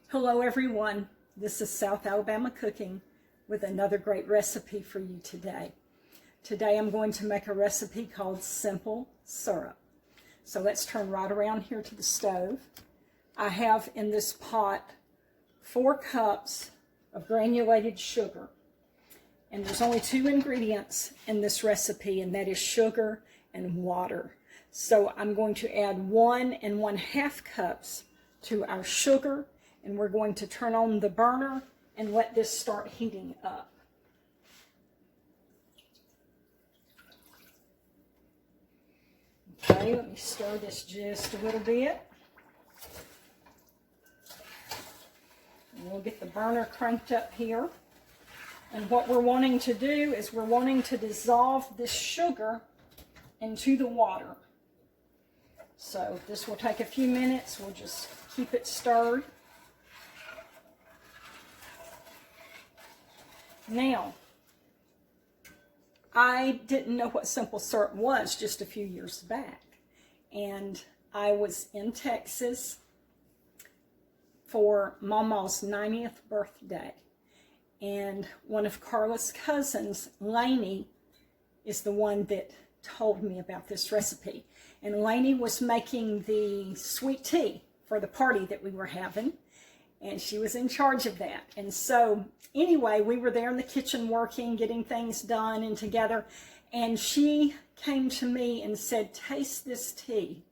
Hello everyone, this is South Alabama Cooking with another great recipe for you today. Today I'm going to make a recipe called simple syrup. So let's turn right around here to the stove. I have in this pot 4 cups of granulated sugar. And there's only 2 ingredients in this recipe, and that is sugar and water. So I'm going to add 1 1/2 cups to our sugar, and we're going to turn on the burner and let this start heating up. Okay, let me stir this just a little bit. And we'll get the burner cranked up here. And what we're wanting to do is we're wanting to dissolve this sugar into the water. So this will take a few minutes. We'll just keep it stirred. Now, I didn't know what simple syrup was just a few years back. And I was in Texas for Mama's 90th birthday. And one of Carla's cousins, Lainey, is the one that told me about this recipe. And Lainey was making the sweet tea for the party that we were having. And she was in charge of that. And so anyway, we were there in the kitchen working, getting things done and together. And she came to me and said, taste this tea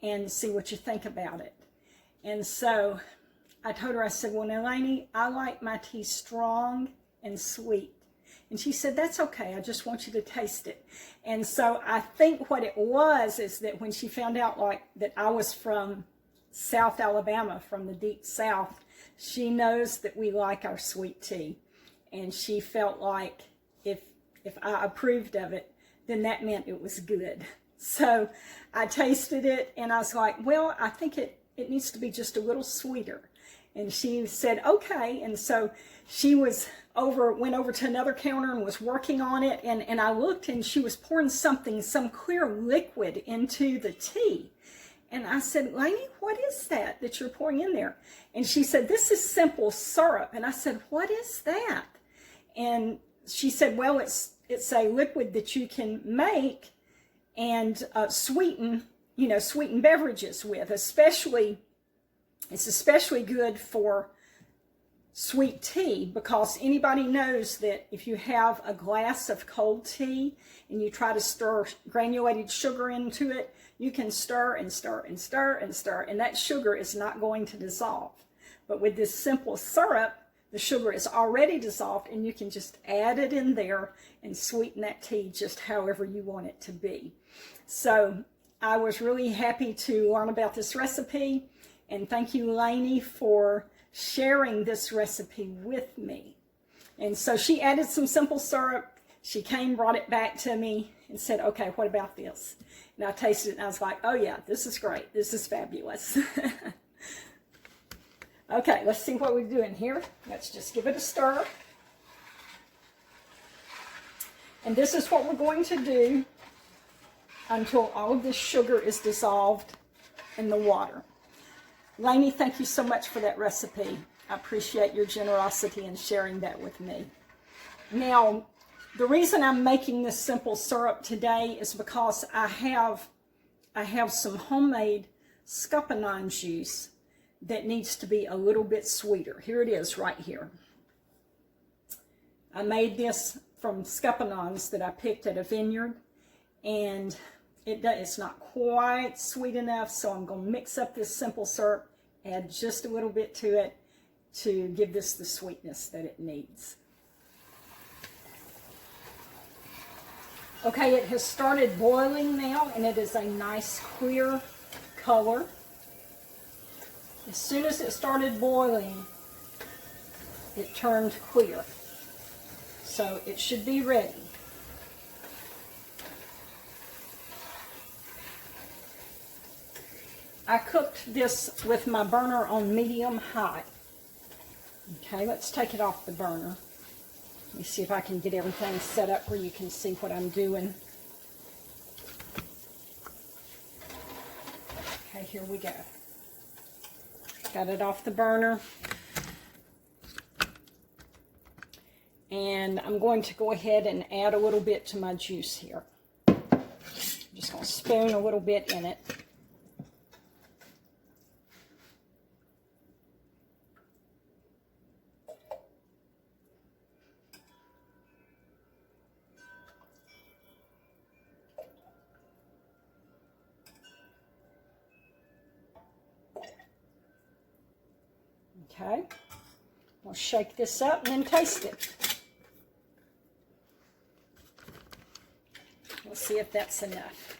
and see what you think about it. And so I told her, I said, well, now, Lainey, I like my tea strong and sweet. And she said, that's okay. I just want you to taste it. And so I think what it was is that when she found out that I was from South Alabama, from the deep South, she knows that we like our sweet tea. And she felt like if I approved of it, then that meant it was good. So I tasted it and I was like, well, I think it needs to be just a little sweeter. And she said, okay. And so she went over to another counter and was working on it. And I looked and she was pouring some clear liquid into the tea. And I said, Lainey, what is that you're pouring in there? And she said, this is simple syrup. And I said, what is that? And she said, well, it's a liquid that you can make and sweeten beverages with, It's especially good for sweet tea, because anybody knows that if you have a glass of cold tea and you try to stir granulated sugar into it, you can stir and stir and stir and stir, and that sugar is not going to dissolve. But with this simple syrup, the sugar is already dissolved, and you can just add it in there and sweeten that tea just however you want it to be. So I was really happy to learn about this recipe. And thank you, Lainey, for sharing this recipe with me. And so she added some simple syrup. She brought it back to me and said, okay, what about this? And I tasted it and I was like, oh yeah, this is great. This is fabulous. Okay, let's see what we're doing here. Let's just give it a stir. And this is what we're going to do until all of this sugar is dissolved in the water. Lainey, thank you so much for that recipe. I appreciate your generosity in sharing that with me. Now, the reason I'm making this simple syrup today is because I have some homemade scuppernong juice that needs to be a little bit sweeter. Here it is right here. I made this from scuppernongs that I picked at a vineyard, and it's not quite sweet enough, so I'm going to mix up this simple syrup, add just a little bit to it to give this the sweetness that it needs. Okay, it has started boiling now, and it is a nice clear color. As soon as it started boiling, it turned clear. So it should be ready. I cooked this with my burner on medium high. Okay, let's take it off the burner. Let me see if I can get everything set up where you can see what I'm doing. Okay, here we go. Got it off the burner. And I'm going to go ahead and add a little bit to my juice here. I'm just going to spoon a little bit in it. Okay, I'll shake this up and then taste it. Let's see if that's enough.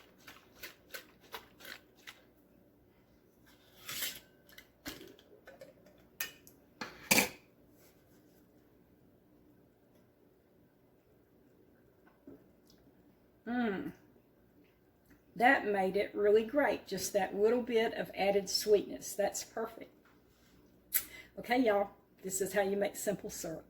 That made it really great. Just that little bit of added sweetness. That's perfect. Okay, y'all, this is how you make simple syrup.